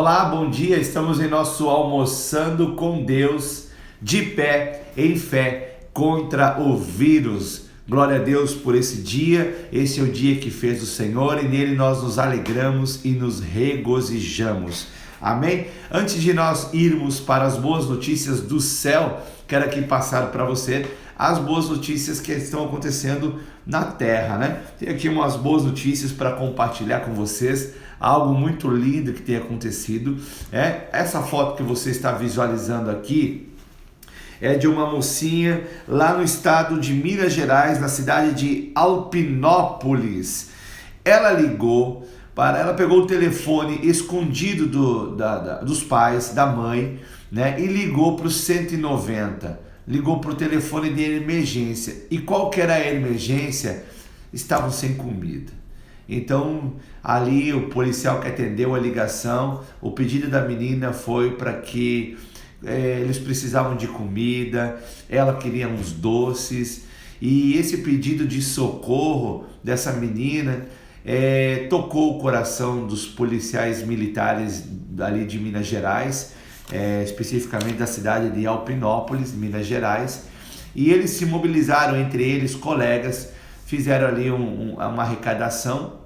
Olá, bom dia. Estamos em nosso Almoçando com Deus, de pé, em fé, contra o vírus. Glória a Deus por esse dia. Esse é o dia que fez o Senhor e nele nós nos alegramos e nos regozijamos. Amém? Antes de nós irmos para as boas notícias do céu, quero aqui passar para você as boas notícias que estão acontecendo na terra, né? Tem aqui umas boas notícias para compartilhar com vocês, algo muito lindo que tem acontecido. Essa foto que você está visualizando aqui é de uma mocinha lá no estado de Minas Gerais, na cidade de Alpinópolis. Ela pegou o telefone escondido dos pais, da mãe, né? E ligou para o 190. Ligou para o telefone de emergência. E qual que era a emergência? Estavam sem comida. Então, ali o policial que atendeu a ligação, o pedido da menina foi para que eles precisavam de comida, ela queria uns doces, e esse pedido de socorro dessa menina tocou o coração dos policiais militares ali de Minas Gerais, especificamente da cidade de Alpinópolis, Minas Gerais, e eles se mobilizaram entre eles, colegas, fizeram ali uma arrecadação,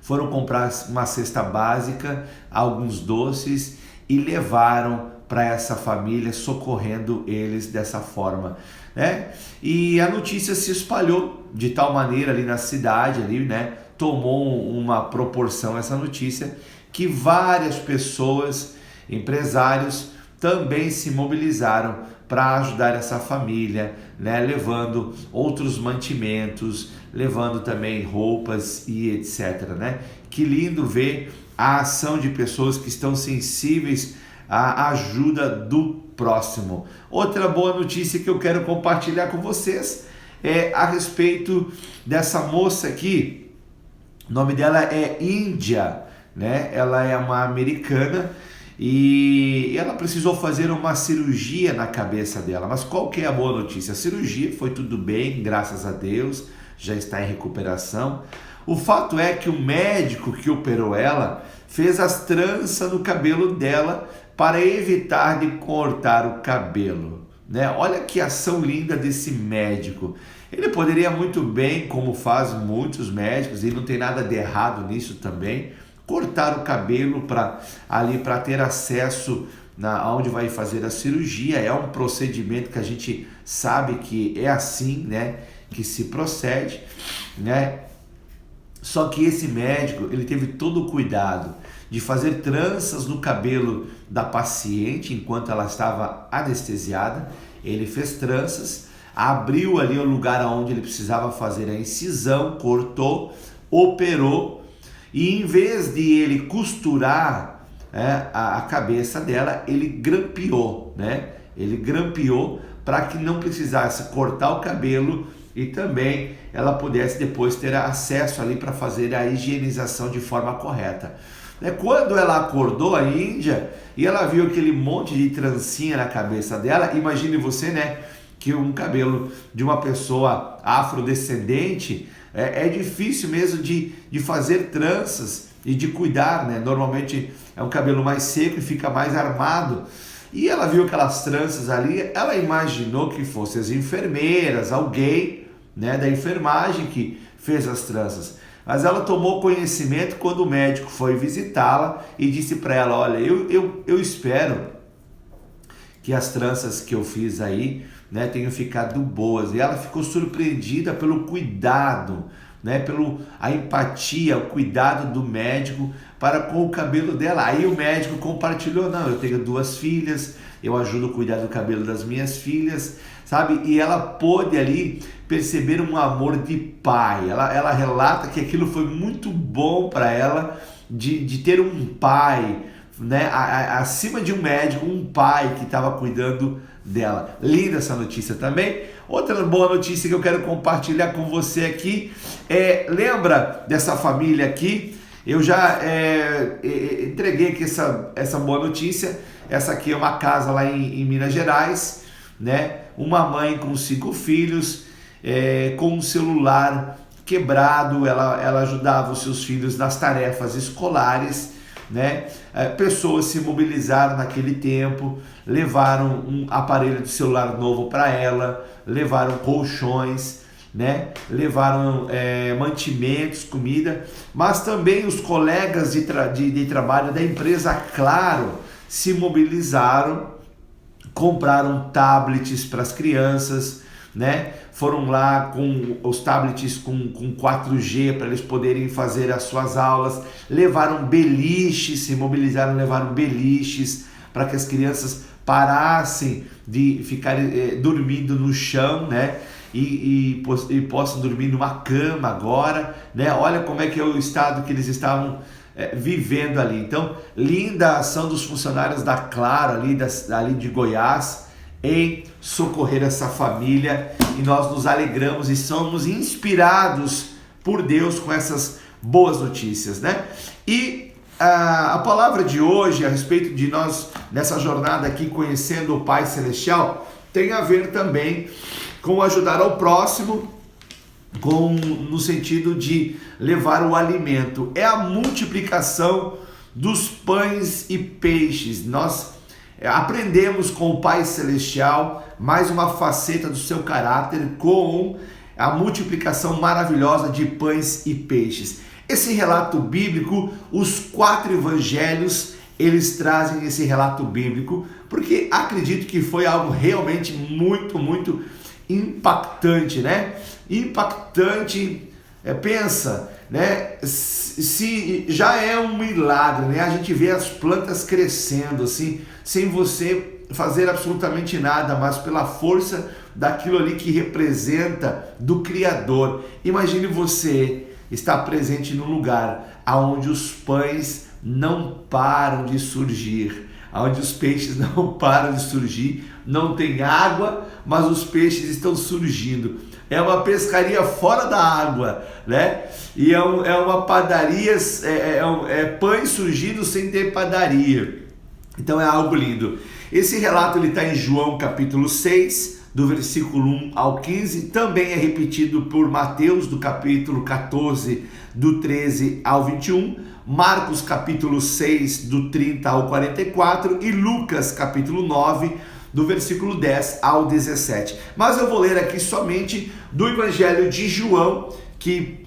foram comprar uma cesta básica, alguns doces e levaram para essa família, socorrendo eles dessa forma, né? E a notícia se espalhou de tal maneira ali na cidade, ali, né? Tomou uma proporção essa notícia que várias pessoas, empresários, também se mobilizaram para ajudar essa família, né? Levando outros mantimentos, levando também roupas e etc, né? Que lindo ver a ação de pessoas que estão sensíveis à ajuda do próximo. Outra boa notícia que eu quero compartilhar com vocês é a respeito dessa moça aqui. O nome dela é Índia, né? Ela é uma americana e ela precisou fazer uma cirurgia na cabeça dela. Mas qual que é a boa notícia? A cirurgia foi tudo bem, graças a Deus, já está em recuperação. O fato é que o médico que operou ela fez as tranças no cabelo dela para evitar de cortar o cabelo, né? Olha que ação linda desse médico. Ele poderia muito bem, como faz muitos médicos, e não tem nada de errado nisso também, cortar o cabelo para ter acesso aonde vai fazer a cirurgia. É um procedimento que a gente sabe que é assim, né, que se procede, né? Só que esse médico, ele teve todo o cuidado de fazer tranças no cabelo da paciente enquanto ela estava anestesiada. Ele fez tranças, abriu ali o lugar onde ele precisava fazer a incisão, cortou, operou, e em vez de ele costurar a cabeça dela, ele grampeou, né? Ele grampeou para que não precisasse cortar o cabelo e também ela pudesse depois ter acesso ali para fazer a higienização de forma correta. Quando ela acordou, a Índia, e ela viu aquele monte de trancinha na cabeça dela, imagine você, né, que um cabelo de uma pessoa afrodescendente é difícil mesmo de fazer tranças e de cuidar, né? Normalmente é um cabelo mais seco e fica mais armado. E ela viu aquelas tranças ali, ela imaginou que fossem as enfermeiras, alguém, né, da enfermagem que fez as tranças. Mas ela tomou conhecimento quando o médico foi visitá-la e disse para ela: olha, eu espero que as tranças que eu fiz aí, né, tenham ficado boas. E ela ficou surpreendida pelo cuidado, né, a empatia, o cuidado do médico para com o cabelo dela. Aí o médico compartilhou: não, eu tenho 2 filhas, eu ajudo a cuidar do cabelo das minhas filhas, sabe? E ela pôde ali perceber um amor de pai. Ela relata que aquilo foi muito bom para ela, de ter um pai, né, acima de um médico, um pai que estava cuidando dela. Linda essa notícia também. Outra boa notícia que eu quero compartilhar com você aqui lembra dessa família aqui? Eu já entreguei aqui essa boa notícia. Essa aqui é uma casa lá em Minas Gerais, né? Uma mãe com 5 filhos, com um celular quebrado. Ela ajudava os seus filhos nas tarefas escolares, né? Pessoas se mobilizaram naquele tempo, levaram um aparelho de celular novo para ela, levaram colchões, né? Levaram mantimentos, comida, mas também os colegas de trabalho da empresa Claro se mobilizaram, compraram tablets para as crianças, né? Foram lá com os tablets com 4G para eles poderem fazer as suas aulas, levaram beliches, se mobilizaram, levaram beliches para que as crianças parassem de ficar dormindo no chão, né? E possam dormir numa cama agora, né? Olha como é que é o estado que eles estavam vivendo ali. Então, linda a ação dos funcionários da Claro ali de Goiás em socorrer essa família, e nós nos alegramos e somos inspirados por Deus com essas boas notícias, né? E a palavra de hoje a respeito de nós nessa jornada aqui conhecendo o Pai Celestial tem a ver também com ajudar ao próximo, no sentido de levar o alimento. É a multiplicação dos pães e peixes. Nós aprendemos com o Pai Celestial mais uma faceta do seu caráter com a multiplicação maravilhosa de pães e peixes. Esse relato bíblico, os 4 evangelhos, eles trazem esse relato bíblico, porque acredito que foi algo realmente muito, muito impactante, né? Impactante, pensa, né? Se já é um milagre, né? A gente vê as plantas crescendo assim, sem você fazer absolutamente nada, mas pela força daquilo ali que representa do Criador. Imagine você estar presente num lugar onde os pães não param de surgir, onde os peixes não param de surgir, não tem água, mas os peixes estão surgindo. É uma pescaria fora da água, né? E é uma padaria, pães surgindo sem ter padaria. Então é algo lindo. Esse relato está em João capítulo 6, do versículo 1 ao 15, também é repetido por Mateus, do capítulo 14, do 13 ao 21, Marcos capítulo 6, do 30 ao 44 e Lucas capítulo 9, do versículo 10 ao 17. Mas eu vou ler aqui somente do Evangelho de João, que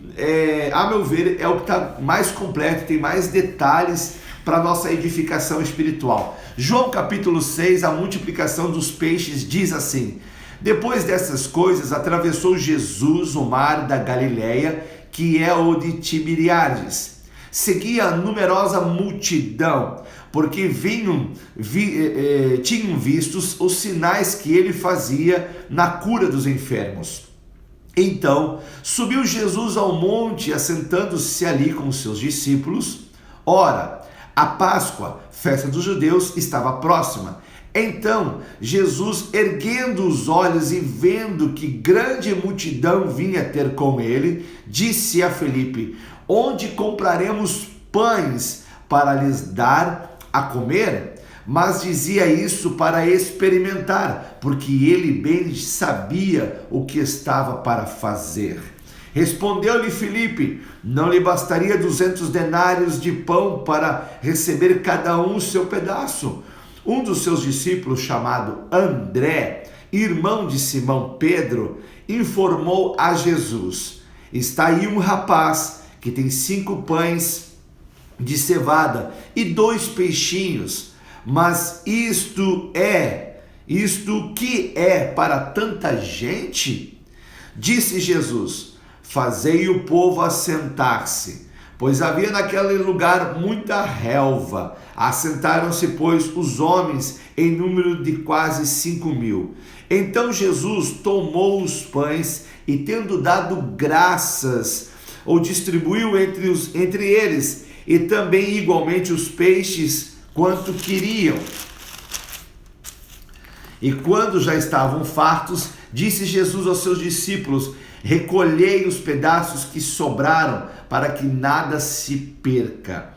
a meu ver é o que está mais completo, tem mais detalhes para a nossa edificação espiritual. João capítulo 6, a multiplicação dos peixes, diz assim: depois dessas coisas, atravessou Jesus o mar da Galileia, que é o de Tiberíades. Seguia a numerosa multidão, porque tinham vistos os sinais que ele fazia na cura dos enfermos. Então, subiu Jesus ao monte, assentando-se ali com os seus discípulos. Ora, a Páscoa, festa dos judeus, estava próxima. Então, Jesus, erguendo os olhos e vendo que grande multidão vinha ter com ele, disse a Filipe: onde compraremos pães para lhes dar a comer? Mas dizia isso para experimentar, porque ele bem sabia o que estava para fazer. Respondeu-lhe Filipe: não lhe bastaria 200 denários de pão para receber cada um o seu pedaço? Um dos seus discípulos, chamado André, irmão de Simão Pedro, informou a Jesus: está aí um rapaz que tem 5 pães de cevada e 2 peixinhos, mas isto que é para tanta gente? Disse Jesus: fazei o povo assentar-se, pois havia naquele lugar muita relva. Assentaram-se, pois, os homens em número de quase 5.000. Então Jesus tomou os pães e, tendo dado graças, o distribuiu entre eles, e também igualmente os peixes, quanto queriam. E quando já estavam fartos, disse Jesus aos seus discípulos: recolhei os pedaços que sobraram, para que nada se perca.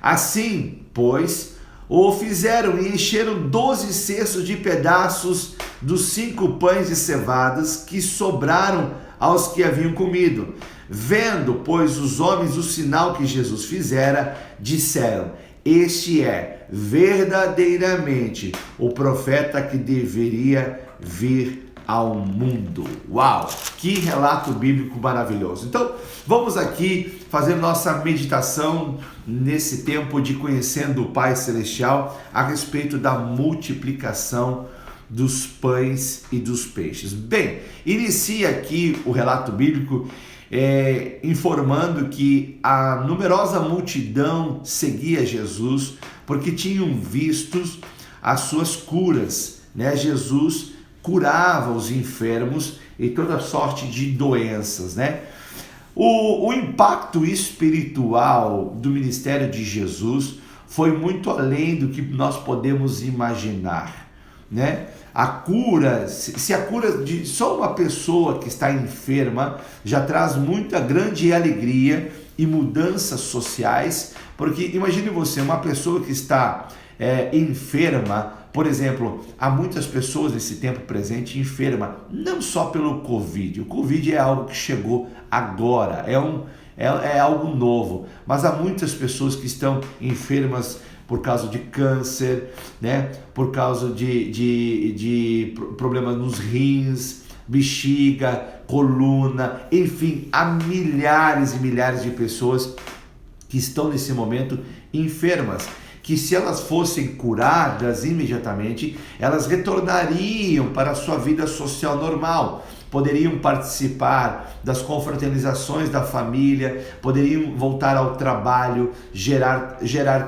Assim, pois, o fizeram e encheram 12 cestos de pedaços dos 5 pães de cevadas que sobraram aos que haviam comido. Vendo, pois, os homens o sinal que Jesus fizera, disseram: este é verdadeiramente o profeta que deveria vir ao mundo. Uau! Que relato bíblico maravilhoso. Então, vamos aqui fazer nossa meditação nesse tempo de conhecendo o Pai Celestial a respeito da multiplicação dos pães e dos peixes. Bem, inicia aqui o relato bíblico informando que a numerosa multidão seguia Jesus porque tinham visto as suas curas, né? Jesus curava os enfermos e toda sorte de doenças, né? O impacto espiritual do ministério de Jesus foi muito além do que nós podemos imaginar, né? A cura, se a cura de só uma pessoa que está enferma já traz muita grande alegria e mudanças sociais, porque imagine você, uma pessoa que está enferma, por exemplo, há muitas pessoas nesse tempo presente enferma, não só pelo Covid. O Covid é algo que chegou agora, é algo novo, mas há muitas pessoas que estão enfermas por causa de câncer, né? Por causa de problemas nos rins, bexiga, coluna, enfim, há milhares e milhares de pessoas que estão nesse momento enfermas, que se elas fossem curadas imediatamente, elas retornariam para a sua vida social normal, poderiam participar das confraternizações da família, poderiam voltar ao trabalho, gerar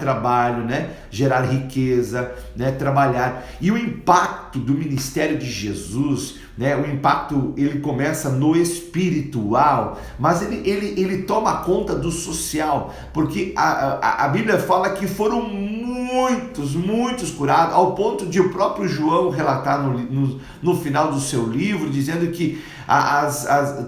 trabalho, né? Gerar riqueza, né? Trabalhar. E o impacto do ministério de Jesus, né? O impacto, ele começa no espiritual, mas ele toma conta do social, porque a Bíblia fala que foram muitos curados, ao ponto de o próprio João relatar no final do seu livro, dizendo que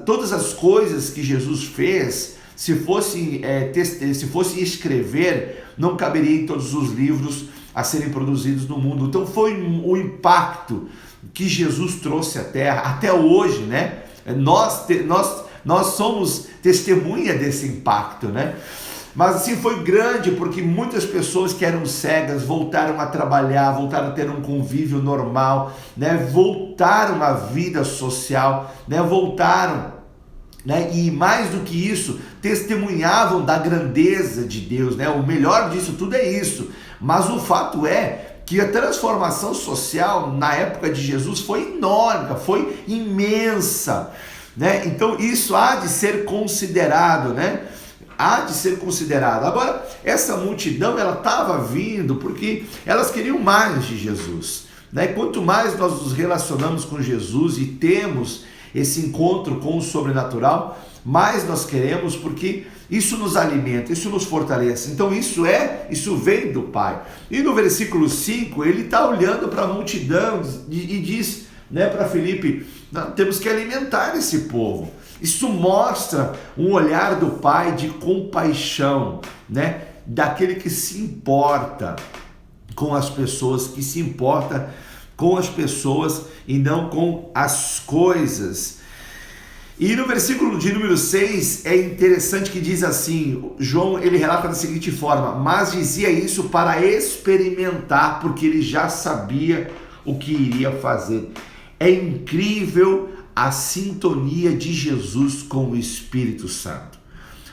todas as coisas que Jesus fez, se fosse escrever, não caberia em todos os livros a serem produzidos no mundo. Então foi o impacto que Jesus trouxe à terra, até hoje, né? Nós somos testemunha desse impacto, né? Mas assim, foi grande porque muitas pessoas que eram cegas voltaram a trabalhar, voltaram a ter um convívio normal, né? Voltaram à vida social, né? Voltaram, né? E mais do que isso, testemunhavam da grandeza de Deus, né? O melhor disso tudo é isso. Mas o fato é que a transformação social na época de Jesus foi enorme, foi imensa, né? Então isso há de ser considerado, né? Há de ser considerado. Agora, essa multidão, ela estava vindo porque elas queriam mais de Jesus, né? Quanto mais nós nos relacionamos com Jesus e temos esse encontro com o sobrenatural, mais nós queremos, porque isso nos alimenta, isso nos fortalece. Então isso vem do Pai. E no versículo 5, ele está olhando para a multidão e diz, né, para Filipe: temos que alimentar esse povo. Isso mostra um olhar do Pai de compaixão, né? Daquele que se importa com as pessoas, que se importa com as pessoas e não com as coisas. E no versículo de número 6 é interessante que diz assim, João ele relata da seguinte forma: mas dizia isso para experimentar, porque ele já sabia o que iria fazer. É incrível a sintonia de Jesus com o Espírito Santo,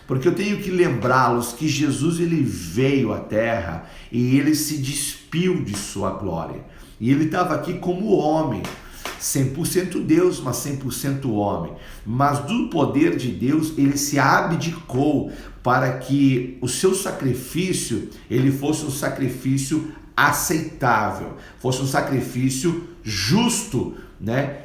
porque eu tenho que lembrá-los que Jesus ele veio à terra e ele se despiu de sua glória, e ele estava aqui como homem, 100% Deus, mas 100% homem, mas do poder de Deus ele se abdicou para que o seu sacrifício ele fosse um sacrifício aceitável, fosse um sacrifício justo, né?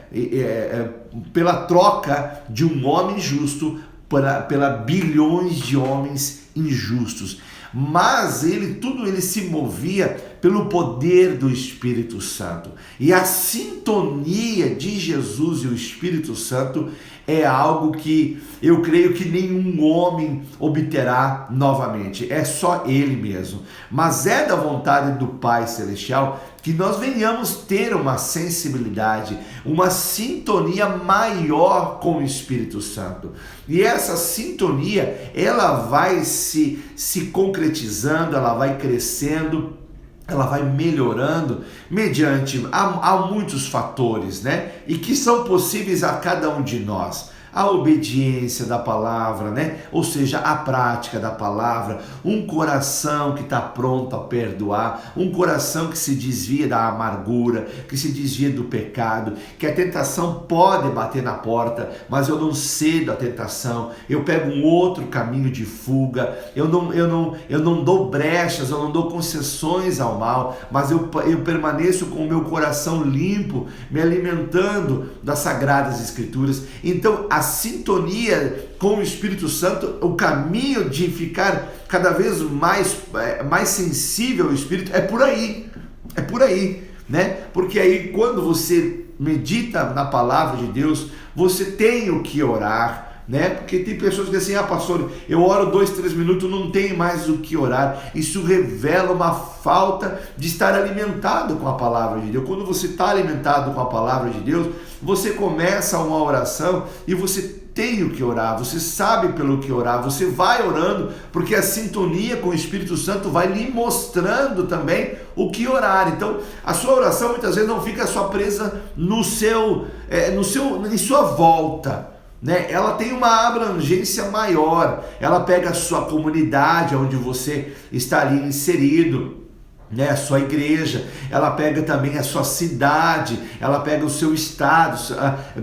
Pela troca de um homem justo pela bilhões de homens injustos. Mas ele se movia pelo poder do Espírito Santo. E a sintonia de Jesus e o Espírito Santo é algo que eu creio que nenhum homem obterá novamente, é só Ele mesmo. Mas é da vontade do Pai Celestial que nós venhamos ter uma sensibilidade, uma sintonia maior com o Espírito Santo. E essa sintonia, ela vai se concretizando, ela vai crescendo, ela vai melhorando mediante, há muitos fatores, né? E que são possíveis a cada um de nós. A obediência da palavra, né? Ou seja, a prática da palavra, um coração que está pronto a perdoar, um coração que se desvia da amargura, que se desvia do pecado, que a tentação pode bater na porta, mas eu não cedo à tentação, eu pego um outro caminho de fuga, eu não dou brechas, eu não dou concessões ao mal, mas eu permaneço com o meu coração limpo, me alimentando das Sagradas Escrituras. Então, a sintonia com o Espírito Santo, o caminho de ficar cada vez mais sensível ao Espírito é por aí, né? Porque aí quando você medita na palavra de Deus, você tem o que orar, né? Porque tem pessoas que dizem assim, pastor, eu oro 2-3 minutos, não tem mais o que orar. Isso revela uma falta de estar alimentado com a palavra de Deus. Quando você está alimentado com a palavra de Deus, você começa uma oração e você tem o que orar, você sabe pelo que orar, você vai orando, porque a sintonia com o Espírito Santo vai lhe mostrando também o que orar. Então, a sua oração muitas vezes não fica só presa em sua volta, né? Ela tem uma abrangência maior, ela pega a sua comunidade, onde você está ali inserido, né? A sua igreja, ela pega também a sua cidade, ela pega o seu estado,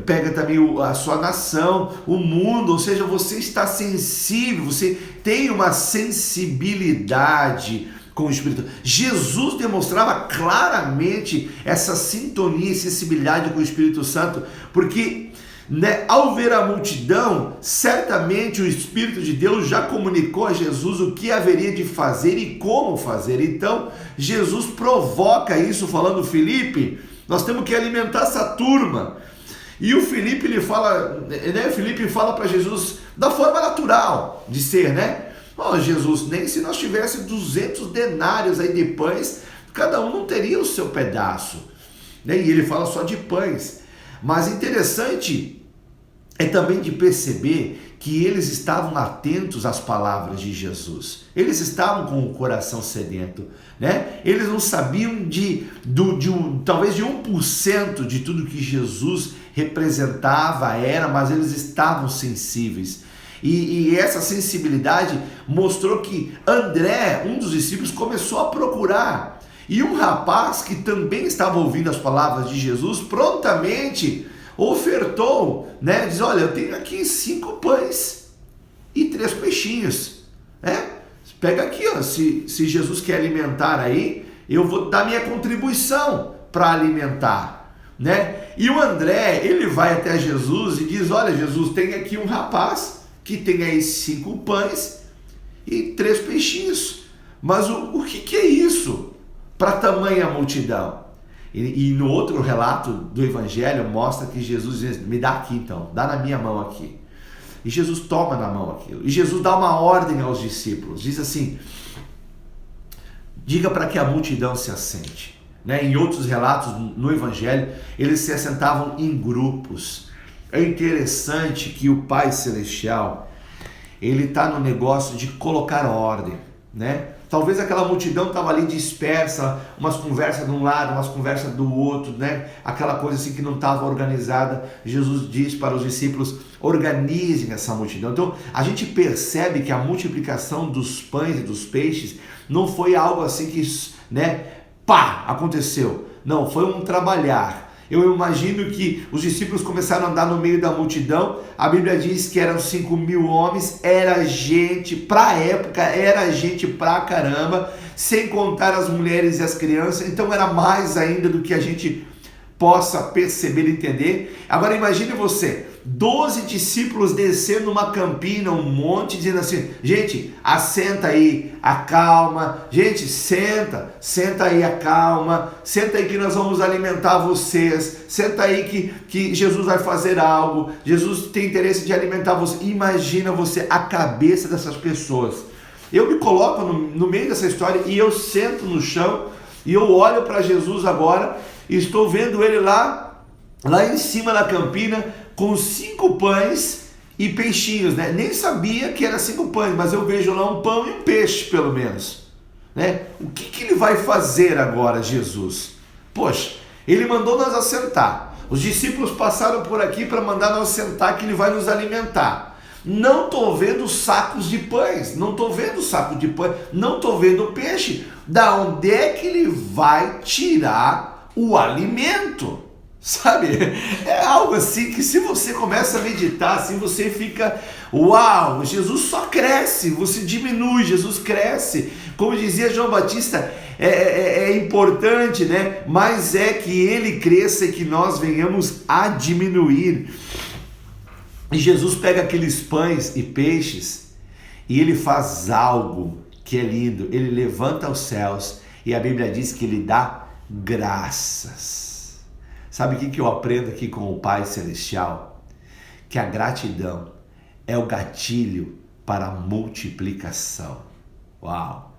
pega também a sua nação, o mundo, ou seja, você está sensível, você tem uma sensibilidade com o Espírito. Jesus demonstrava claramente essa sintonia e sensibilidade com o Espírito Santo, porque ao ver a multidão, certamente o Espírito de Deus já comunicou a Jesus o que haveria de fazer e como fazer. Então, Jesus provoca isso falando, Filipe, nós temos que alimentar essa turma. E o Filipe, ele fala, né? Filipe fala para Jesus da forma natural de ser, né? Jesus, nem se nós tivéssemos 200 denários aí de pães, cada um não teria o seu pedaço, né? E ele fala só de pães. Mas interessante é também de perceber que eles estavam atentos às palavras de Jesus. Eles estavam com o coração sedento, né? Eles não sabiam talvez de 1% de tudo que Jesus representava, mas eles estavam sensíveis. E essa sensibilidade mostrou que André, um dos discípulos, começou a procurar. E um rapaz que também estava ouvindo as palavras de Jesus, prontamente ofertou, né? Diz, olha, eu tenho aqui 5 pães e 3 peixinhos, né? Pega aqui, ó, se Jesus quer alimentar aí, eu vou dar minha contribuição para alimentar, né? E o André, ele vai até Jesus e diz, olha, Jesus, tem aqui um rapaz que tem aí 5 pães e 3 peixinhos, mas o que é isso para tamanha multidão? E no outro relato do Evangelho mostra que Jesus diz, me dá aqui então, dá na minha mão aqui. E Jesus toma na mão aquilo. E Jesus dá uma ordem aos discípulos, diz assim, diga para que a multidão se assente. Né? Em outros relatos no Evangelho, eles se assentavam em grupos. É interessante que o Pai Celestial, ele está no negócio de colocar ordem, né? Talvez aquela multidão estava ali dispersa, umas conversas de um lado, umas conversas do outro, né? Aquela coisa assim que não estava organizada. Jesus diz para os discípulos, organizem essa multidão. Então, a gente percebe que a multiplicação dos pães e dos peixes não foi algo assim que, né, aconteceu. Não, foi um trabalhar. Eu imagino que os discípulos começaram a andar no meio da multidão. A Bíblia diz que eram 5.000 homens. Era gente, para a época, era gente pra caramba. Sem contar as mulheres e as crianças. Então era mais ainda do que a gente possa perceber e entender. Agora imagine você, 12 discípulos descendo uma campina, um monte, dizendo assim: gente, assenta aí, acalma, gente, senta aí, acalma, senta aí que nós vamos alimentar vocês, senta aí que Jesus vai fazer algo, Jesus tem interesse de alimentar você. Imagina você, a cabeça dessas pessoas. Eu me coloco no meio dessa história e eu sento no chão e eu olho para Jesus agora e estou vendo ele lá em cima da campina com 5 pães e peixinhos, né? Nem sabia que era 5 pães, mas eu vejo lá um pão e um peixe, pelo menos, né? O que ele vai fazer agora, Jesus? Poxa, ele mandou nós assentar. Os discípulos passaram por aqui para mandar nós sentar, que ele vai nos alimentar. Não estou vendo sacos de pães, não estou vendo saco de pães, não estou vendo peixe. Da onde é que ele vai tirar o alimento? Sabe, é algo assim que se você começa a meditar, assim você fica, uau, Jesus só cresce, você diminui, Jesus cresce. Como dizia João Batista, é importante, né? Mas é que ele cresça e que nós venhamos a diminuir. E Jesus pega aqueles pães e peixes e ele faz algo que é lindo. Ele levanta os céus e a Bíblia diz que ele dá graças. Sabe o que eu aprendo aqui com o Pai Celestial? Que a gratidão é o gatilho para a multiplicação. Uau!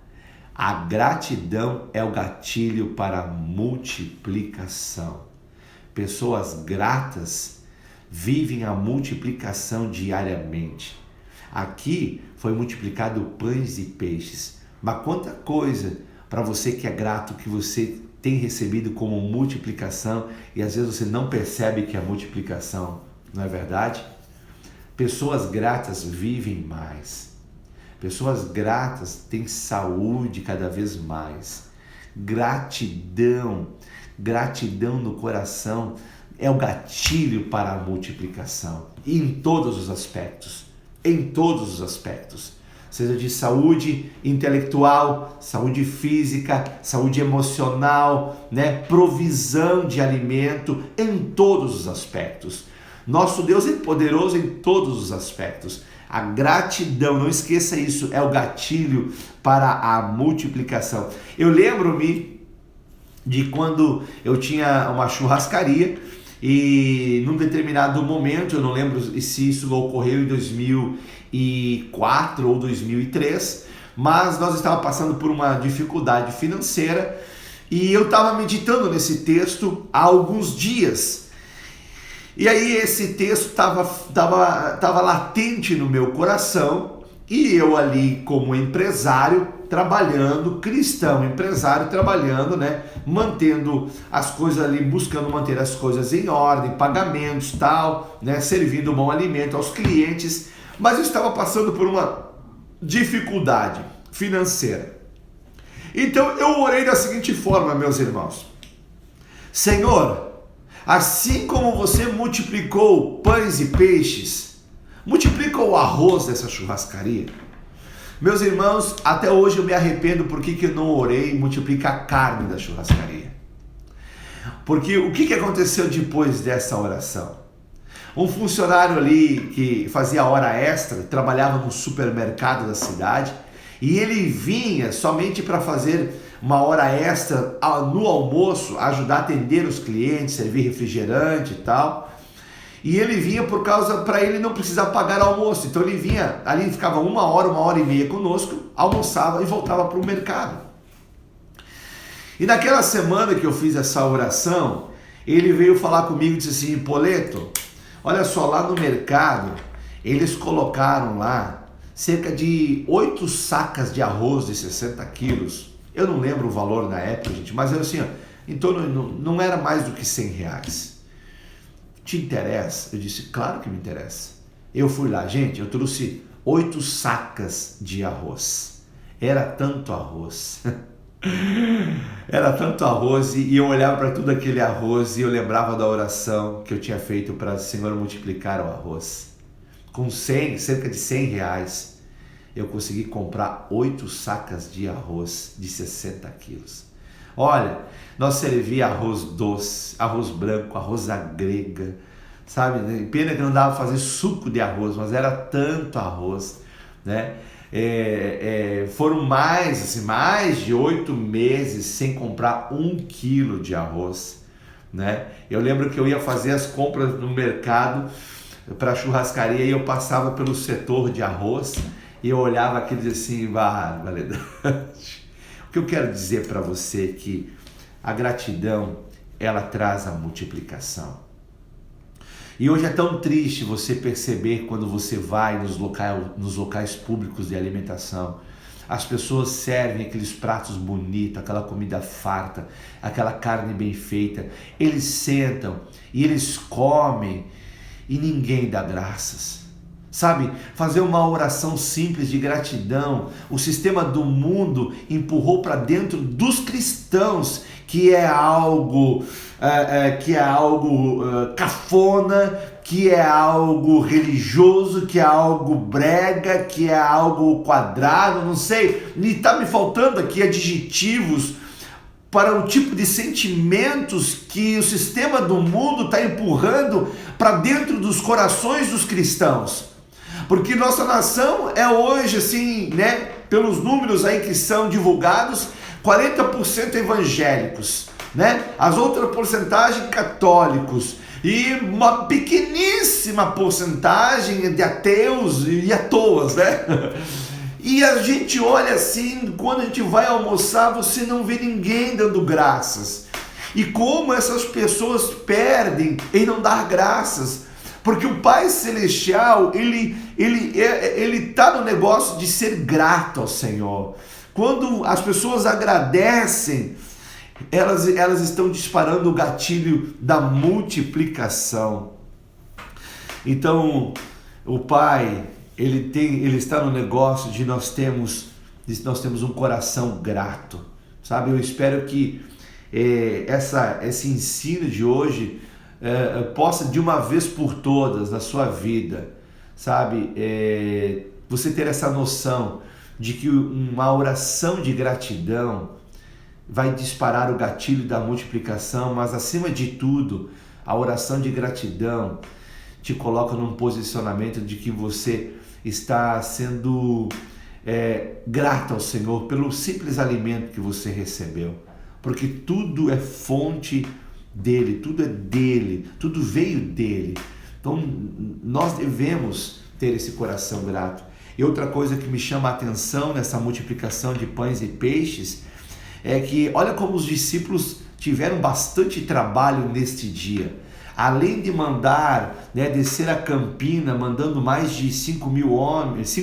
A gratidão é o gatilho para a multiplicação. Pessoas gratas vivem a multiplicação diariamente. Aqui foi multiplicado pães e peixes. Mas quanta coisa para você que é grato, que você tem recebido como multiplicação e às vezes você não percebe que é multiplicação, não é verdade? Pessoas gratas vivem mais. Pessoas gratas têm saúde cada vez mais. Gratidão no coração é o gatilho para a multiplicação. E em todos os aspectos. Seja de saúde intelectual, saúde física, saúde emocional, né? Provisão de alimento, em todos os aspectos. Nosso Deus é poderoso em todos os aspectos. A gratidão, não esqueça isso, é o gatilho para a multiplicação. Eu lembro-me de quando eu tinha uma churrascaria e num determinado momento, eu não lembro se isso ocorreu em 2004 ou 2003, mas nós estávamos passando por uma dificuldade financeira e eu estava meditando nesse texto há alguns dias. E aí esse texto estava latente no meu coração e eu ali como empresário trabalhando, cristão, empresário trabalhando, né, mantendo as coisas ali, buscando manter as coisas em ordem, pagamentos, tal, né, servindo bom alimento aos clientes, mas eu estava passando por uma dificuldade financeira. Então eu orei da seguinte forma, meus irmãos: Senhor, assim como você multiplicou pães e peixes, multiplica o arroz dessa churrascaria. Meus irmãos, até hoje eu me arrependo porque eu não orei multiplicar a carne da churrascaria. Porque o que aconteceu depois dessa oração? Um funcionário ali que fazia hora extra, trabalhava no supermercado da cidade, e ele vinha somente para fazer uma hora extra no almoço, ajudar a atender os clientes, servir refrigerante e tal. E ele vinha para ele não precisar pagar almoço. Então ele vinha, ali ficava 1 hora e meia conosco, almoçava e voltava para o mercado. E naquela semana que eu fiz essa oração, ele veio falar comigo e disse assim: Poleto, olha só, lá no mercado, eles colocaram lá cerca de 8 sacas de arroz de 60 quilos. Eu não lembro o valor na época, gente, mas era assim, ó, em torno, não era mais do que R$100. Te interessa? Eu disse, claro que me interessa. Eu fui lá, gente, eu trouxe 8 sacas de arroz. Era tanto arroz. Era tanto arroz e eu olhava para tudo aquele arroz e eu lembrava da oração que eu tinha feito para o Senhor multiplicar o arroz. Com cerca de R$100, eu consegui comprar 8 sacas de arroz de 60 quilos. Olha, nós servia arroz doce, arroz branco, arroz à grega, sabe? Pena que não dava para fazer suco de arroz, mas era tanto arroz, né? Foram mais de 8 meses sem comprar 1 quilo de arroz, né? Eu lembro que eu ia fazer as compras no mercado para churrascaria e eu passava pelo setor de arroz e eu olhava aquilo e dizia assim, barbaridade. O que eu quero dizer para você é que a gratidão, ela traz a multiplicação. E hoje é tão triste você perceber quando você vai nos locais públicos de alimentação, as pessoas servem aqueles pratos bonitos, aquela comida farta, aquela carne bem feita, eles sentam e eles comem e ninguém dá graças. Sabe, fazer uma oração simples de gratidão, o sistema do mundo empurrou para dentro dos cristãos que é algo cafona, que é algo religioso, que é algo brega, que é algo quadrado, não sei, e está me faltando aqui adjetivos para o tipo de sentimentos que o sistema do mundo está empurrando para dentro dos corações dos cristãos. Porque nossa nação é hoje, assim, né, pelos números aí que são divulgados, 40% evangélicos, né? As outras porcentagens católicos e uma pequeníssima porcentagem de ateus e à toas, né? E a gente olha assim, quando a gente vai almoçar, você não vê ninguém dando graças. E como essas pessoas perdem em não dar graças. Porque o Pai Celestial, ele está no negócio de ser grato ao Senhor. Quando as pessoas agradecem, elas estão disparando o gatilho da multiplicação. Então, o Pai, ele está no negócio de nós temos um coração grato, sabe? Eu espero que esse ensino de hoje possa de uma vez por todas na sua vida, sabe? Você ter essa noção de que uma oração de gratidão vai disparar o gatilho da multiplicação, mas acima de tudo, a oração de gratidão te coloca num posicionamento de que você está sendo grato ao Senhor pelo simples alimento que você recebeu, porque tudo é fonte dele, tudo é dele, tudo veio dele. Então nós devemos ter esse coração grato. E outra coisa que me chama a atenção nessa multiplicação de pães e peixes é que olha como os discípulos tiveram bastante trabalho neste dia. Além de mandar, né, descer a campina, mandando mais de 5 mil homens,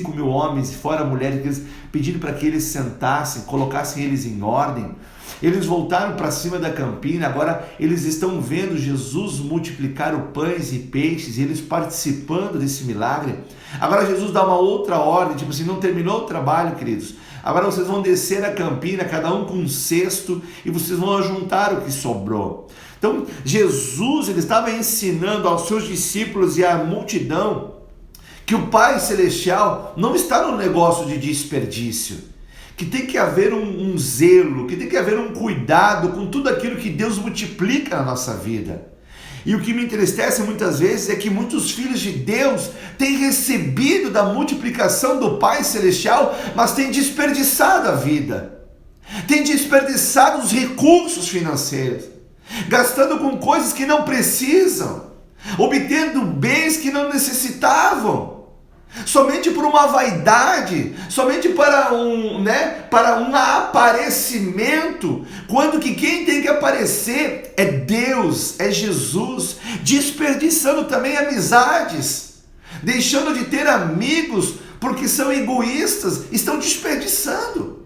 fora mulheres, pedindo para que eles sentassem, colocassem eles em ordem. Eles voltaram para cima da campina, agora eles estão vendo Jesus multiplicar os pães e peixes, e eles participando desse milagre. Agora Jesus dá uma outra ordem, tipo assim, não terminou o trabalho, queridos. Agora vocês vão descer a campina, cada um com um cesto, e vocês vão ajuntar o que sobrou. Então Jesus, ele estava ensinando aos seus discípulos e à multidão que o Pai Celestial não está no negócio de desperdício, que tem que haver um zelo, que tem que haver um cuidado com tudo aquilo que Deus multiplica na nossa vida. E o que me entristece muitas vezes é que muitos filhos de Deus têm recebido da multiplicação do Pai Celestial, mas têm desperdiçado a vida, têm desperdiçado os recursos financeiros, gastando com coisas que não precisam, obtendo bens que não necessitavam, somente por uma vaidade, somente para um aparecimento, quando que quem tem que aparecer é Deus, é Jesus, desperdiçando também amizades, deixando de ter amigos porque são egoístas, estão desperdiçando.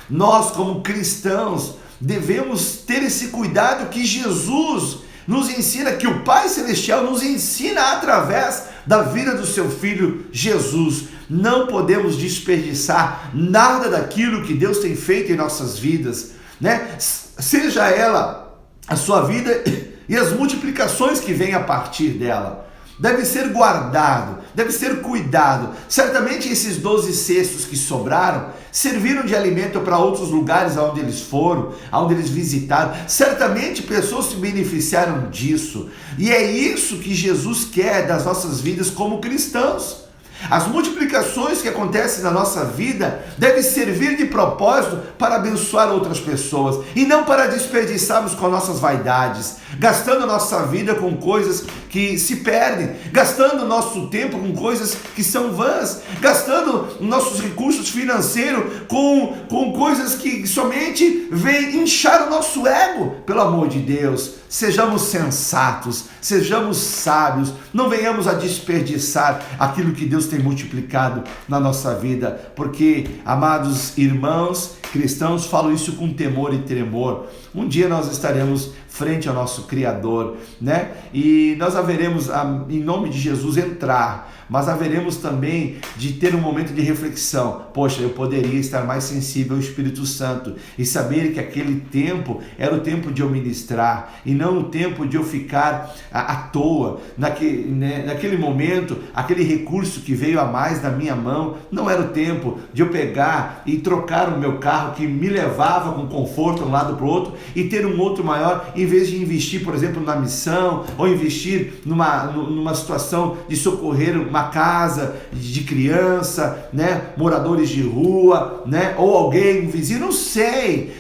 Nós como cristãos devemos ter esse cuidado que Jesus nos ensina, que o Pai Celestial nos ensina através da vida do seu Filho Jesus. Não podemos desperdiçar nada daquilo que Deus tem feito em nossas vidas, né? Seja ela a sua vida e as multiplicações que vêm a partir dela. deve ser guardado, deve ser cuidado. Certamente esses 12 cestos que sobraram serviram de alimento para outros lugares aonde eles foram, aonde eles visitaram. Certamente pessoas se beneficiaram disso. E é isso que Jesus quer das nossas vidas como cristãos. As multiplicações que acontecem na nossa vida devem servir de propósito para abençoar outras pessoas e não para desperdiçarmos com nossas vaidades, gastando nossa vida com coisas que se perdem, gastando nosso tempo com coisas que são vãs, gastando nossos recursos financeiros com coisas que somente vêm inchar o nosso ego. Pelo amor de Deus, sejamos sensatos, sejamos sábios, não venhamos a desperdiçar aquilo que Deus tem multiplicado na nossa vida, porque, amados irmãos cristãos, falo isso com temor e tremor. Um dia nós estaremos frente ao nosso Criador, né? E nós haveremos, em nome de Jesus, entrar, mas haveremos também de ter um momento de reflexão. Poxa, eu poderia estar mais sensível ao Espírito Santo e saber que aquele tempo era o tempo de eu ministrar e não o tempo de eu ficar à toa. Naquele momento, aquele recurso que veio a mais na minha mão, não era o tempo de eu pegar e trocar o meu carro que me levava com conforto de um lado para o outro e ter um outro maior, em vez de investir, por exemplo, na missão ou investir numa situação de socorrer uma casa de criança, né, moradores de rua, né, ou alguém, um vizinho, não sei.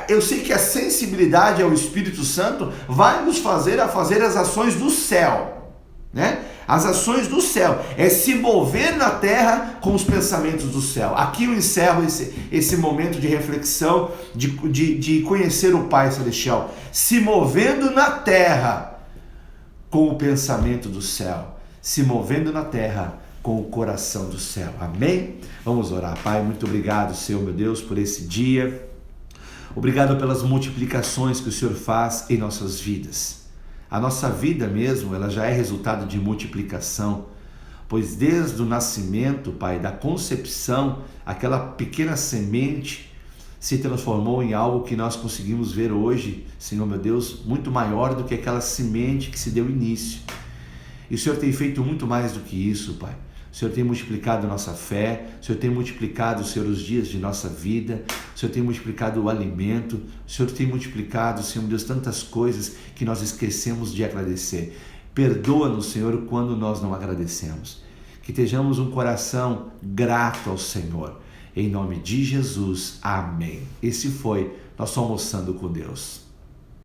Eu sei que a sensibilidade ao Espírito Santo vai nos fazer as ações do céu, né? As ações do céu é se mover na terra com os pensamentos do céu. Aqui eu encerro esse momento de reflexão, de conhecer o Pai Celestial, se movendo na terra com o pensamento do céu, se movendo na terra com o coração do céu. Amém? Vamos orar. Pai, muito obrigado, Senhor, meu Deus, por esse dia. Obrigado pelas multiplicações que o Senhor faz em nossas vidas. A nossa vida mesmo, ela já é resultado de multiplicação, pois desde o nascimento, Pai, da concepção, aquela pequena semente se transformou em algo que nós conseguimos ver hoje, Senhor meu Deus, muito maior do que aquela semente que se deu início. E o Senhor tem feito muito mais do que isso, Pai. O Senhor tem multiplicado a nossa fé, o Senhor tem multiplicado, Senhor, os dias de nossa vida, o Senhor tem multiplicado o alimento, o Senhor tem multiplicado, Senhor meu Deus, tantas coisas que nós esquecemos de agradecer. Perdoa-nos, Senhor, quando nós não agradecemos. Que tenhamos um coração grato ao Senhor. Em nome de Jesus, amém. Esse foi nosso Almoçando com Deus.